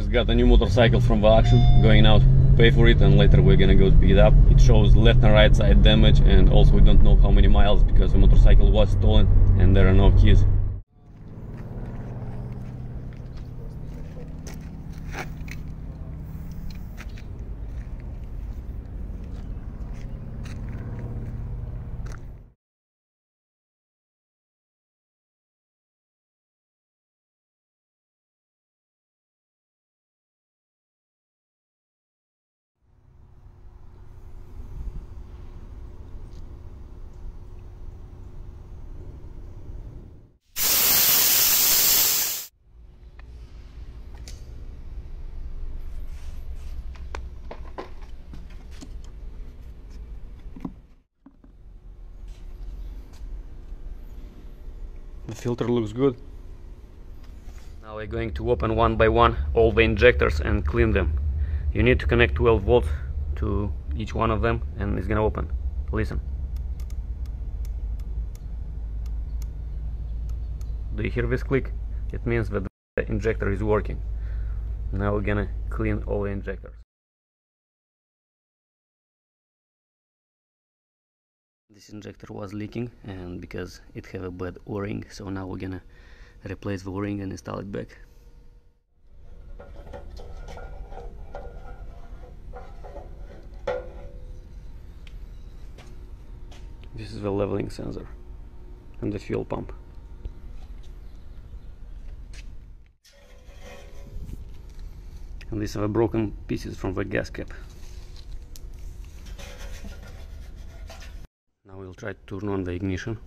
Just got a new motorcycle from the auction, going out pay for it, and later we're gonna go pick it up. It shows left and right side damage, and also we don't know how many miles because the motorcycle was stolen and there are no keys. The filter looks good. Now we're going to open one by one all the injectors and clean them. You need to connect 12 volts to each one of them and it's gonna open. Listen. Do you hear this click? It means that the injector is working. Now we're gonna clean all the injectors. This injector was leaking, and because it have a bad O-ring, so now we're gonna replace the O-ring and install it back. This is the leveling sensor and the fuel pump. And these are the broken pieces from the gas cap. Now we'll try to turn on the ignition.